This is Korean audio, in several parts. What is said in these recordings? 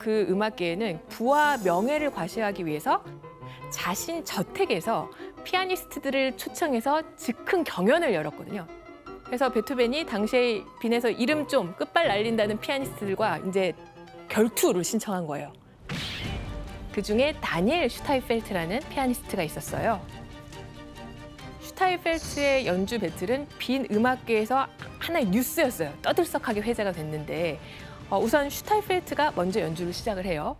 그 음악계에는 부와 명예를 과시하기 위해서 자신 저택에서 피아니스트들을 초청해서 즉흥 경연을 열었거든요. 그래서 베토벤이 당시에 빈에서 이름 좀 끝발 날린다는 피아니스트들과 이제 결투를 신청한 거예요. 그중에 다니엘 슈타인펠트라는 피아니스트가 있었어요. 슈타인펠트의 연주 배틀은 빈 음악계에서 하나의 뉴스였어요. 떠들썩하게 회자가 됐는데 우선 슈타인펠트가 먼저 연주를 시작을 해요.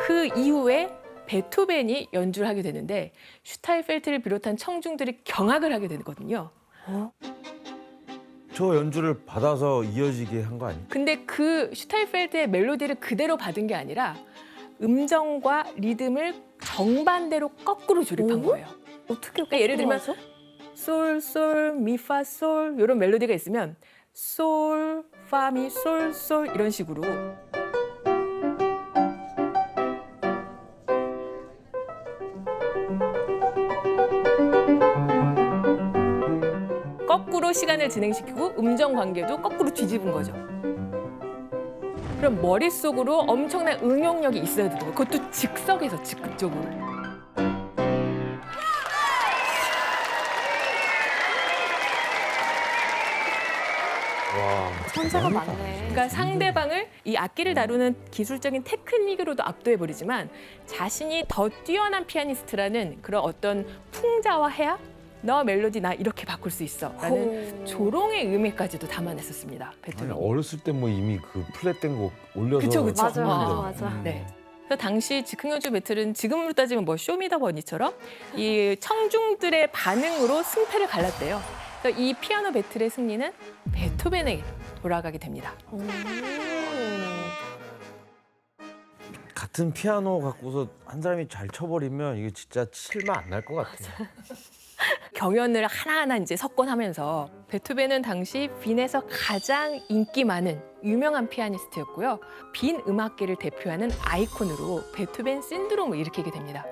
그 이후에 베토벤이 연주를 하게 되는데 슈타인펠트를 비롯한 청중들이 경악을 하게 되거든요. 저 연주를 받아서 이어지게 한 거 아니에요? 근데 그 슈타인펠트의 멜로디를 그대로 받은 게 아니라 음정과 리듬을 정반대로 거꾸로 조립한 거예요. 어떻게 그러니까 예를 들면 솔, 솔, 미, 파, 솔 이런 멜로디가 있으면 솔, 파, 미, 솔, 솔 이런 식으로 거꾸로 시간을 진행시키고 음정 관계도 거꾸로 뒤집은 거죠. 그럼 머릿속으로 엄청난 응용력이 있어야 되는 거예요. 그것도 즉석에서 즉흥적으로. 와, 천사가 많네. 그러니까 상대방을 이 악기를 다루는 기술적인 테크닉으로도 압도해버리지만 자신이 더 뛰어난 피아니스트라는 그런 어떤 풍자와 해야 너 멜로디 나 이렇게 바꿀 수 있어 라는 조롱의 의미까지도 담아냈었습니다. 아니, 베토벤이. 어렸을 때 뭐 이미 그 플랫된 곡 올려서 그쵸, 그쵸. 맞아. 네. 그래서 당시 즉흥연주 배틀은 지금으로 따지면 뭐 쇼미더머니처럼 이 청중들의 반응으로 승패를 갈랐대요. 그래서 이 피아노 배틀의 승리는 베토벤에게 돌아가게 됩니다. 같은 피아노 갖고서 한 사람이 잘 쳐버리면 이게 진짜 칠만 안 날 것 같아요. 경연을 하나하나 이제 석권하면서 베토벤은 당시 빈에서 가장 인기 많은 유명한 피아니스트였고요. 빈 음악계를 대표하는 아이콘으로 베토벤 신드롬을 일으키게 됩니다.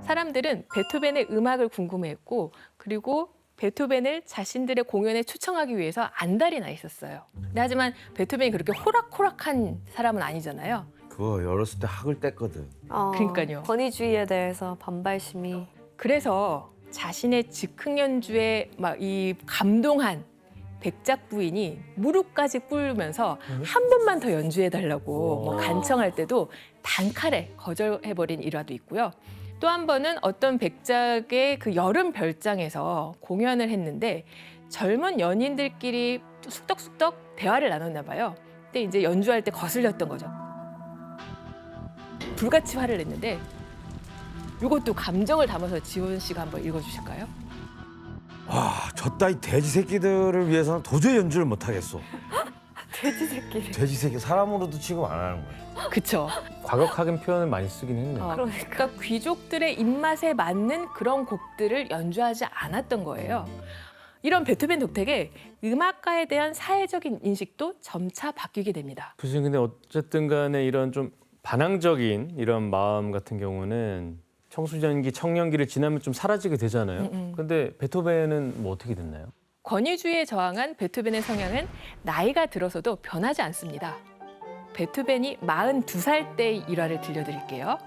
사람들은 베토벤의 음악을 궁금해했고 그리고 베토벤을 자신들의 공연에 초청하기 위해서 안달이 나 있었어요. 근데 하지만 베토벤이 그렇게 호락호락한 사람은 아니잖아요. 그거 어렸을 때 학을 뗐거든. 그러니까요. 권위주의에 대해서 반발심이. 그래서 자신의 즉흥 연주에 막 이 감동한 백작 부인이 무릎까지 꿇으면서 한 번만 더 연주해달라고 뭐 간청할 때도 단칼에 거절해버린 일화도 있고요. 또 한 번은 어떤 백작의 그 여름 별장에서 공연을 했는데 젊은 연인들끼리 숙덕숙덕 대화를 나눴나 봐요. 근데 이제 연주할 때 거슬렸던 거죠. 불같이 화를 냈는데 이것도 감정을 담아서 지원 씨가 한번 읽어주실까요? 와, 저 따위 돼지 새끼들을 위해서는 도저히 연주를 못 하겠어. 돼지 새끼를. 돼지 새끼 사람으로도 취급 안 하는 거야. 그쵸. 과격하게 표현을 많이 쓰긴 했네. 그러니까 귀족들의 입맛에 맞는 그런 곡들을 연주하지 않았던 거예요. 이런 베토벤 덕택에 음악가에 대한 사회적인 인식도 점차 바뀌게 됩니다. 교수님 근데 어쨌든 간에 이런 좀 반항적인 이런 마음 같은 경우는 청소년기, 청년기를 지나면 좀 사라지게 되잖아요. 근데 베토벤은 뭐 어떻게 됐나요? 권위주의에 저항한 베토벤의 성향은 나이가 들어서도 변하지 않습니다. 베토벤이 42살 때의 일화를 들려드릴게요.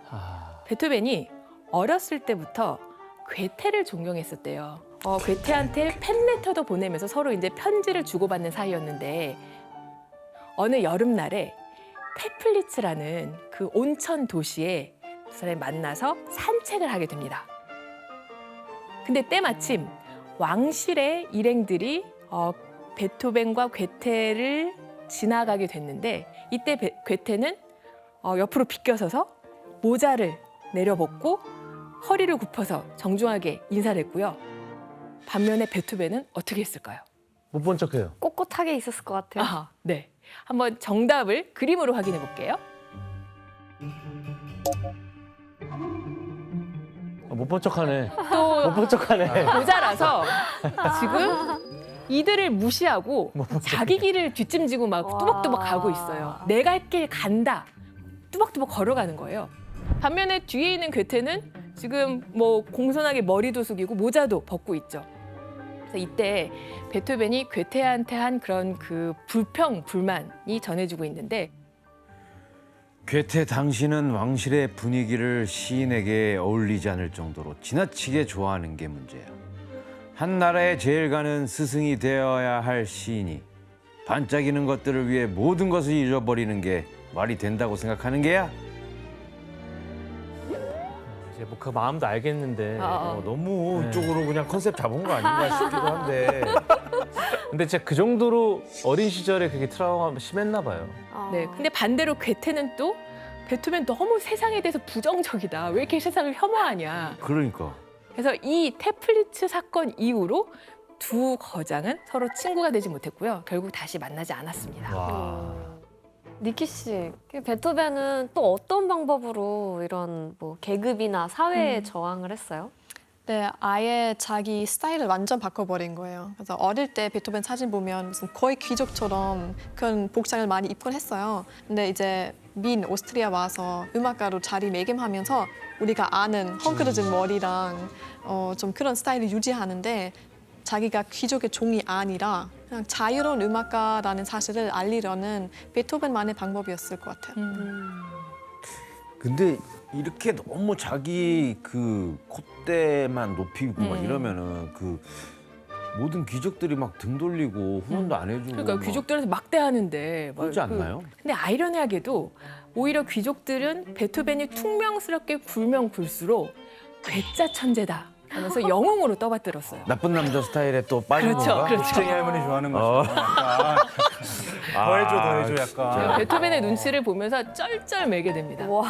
베토벤이 어렸을 때부터 괴테를 존경했었대요. 괴테한테 팬레터도 보내면서 서로 이제 편지를 주고받는 사이였는데 어느 여름날에 테플리츠라는 그 온천 도시에 두 사람이 만나서 산책을 하게 됩니다. 근데 때마침 왕실의 일행들이 베토벤과 괴테를 지나가게 됐는데 이때 괴테는 옆으로 비껴서서 모자를 내려벗고 허리를 굽혀서 정중하게 인사를 했고요. 반면에 베토벤은 어떻게 했을까요? 못 본 척해요. 꼿꼿하게 있었을 것 같아요. 네. 한번 정답을 그림으로 확인해 볼게요. 못 본 척하네. 또 못 본 척하네. 모자라서 지금 이들을 무시하고 자기 길을 뒷짐지고 막 와. 뚜벅뚜벅 가고 있어요. 내가 할 길 간다. 뚜벅뚜벅 걸어가는 거예요. 반면에 뒤에 있는 괴테는 지금 뭐 공손하게 머리도 숙이고 모자도 벗고 있죠. 그래서 이때 베토벤이 괴테한테 한 그런 그 불평불만이 전해지고 있는데 괴테 당신은 왕실의 분위기를 시인에게 어울리지 않을 정도로 지나치게 좋아하는 게 문제야. 한 나라의 제일가는 스승이 되어야 할 시인이 반짝이는 것들을 위해 모든 것을 잃어버리는 게 말이 된다고 생각하는 게야? 이제 뭐 그 마음도 알겠는데 너무 네. 이쪽으로 그냥 컨셉 잡은 거 아닌가 싶기도 한데. 근데 진짜 그 정도로 어린 시절에 그게 트라우마가 심했나 봐요. 네. 근데 반대로 괴테는 또 베토벤 너무 세상에 대해서 부정적이다. 왜 이렇게 세상을 혐오하냐. 그러니까. 그래서 이 테플리츠 사건 이후로 두 거장은 서로 친구가 되지 못했고요. 결국 다시 만나지 않았습니다. 와. 니키 씨, 그 베토벤은 또 어떤 방법으로 이런 뭐 계급이나 사회에 저항을 했어요? 네, 아예 자기 스타일을 완전 바꿔버린 거예요. 그래서 어릴 때 베토벤 사진 보면 무슨 거의 귀족처럼 그런 복장을 많이 입곤 했어요. 근데 이제 오스트리아 와서 음악가로 자리매김하면서 우리가 아는 헝클어진 머리랑 좀 그런 스타일을 유지하는데 자기가 귀족의 종이 아니라 그냥 자유로운 음악가라는 사실을 알리려는 베토벤만의 방법이었을 것 같아요. 근데 이렇게 너무 자기 그 콧대만 높이고 막 이러면은 그 모든 귀족들이 막 등 돌리고 후원도 안 해주고 그러니까 막 귀족들한테 막대하는데 막 그러지 않나요? 근데 아이러니하게도 오히려 귀족들은 베토벤이 퉁명스럽게 굴면 굴수록 괴짜 천재다 하면서 영웅으로 떠받들었어요. 나쁜 남자 스타일에 또 빠진 그렇죠, 건가? 그렇죠. 쟁이 할머니 좋아하는 거죠. 약간 더해줘 약간. 베토벤의 눈치를 보면서 쩔쩔매게 됩니다. 와.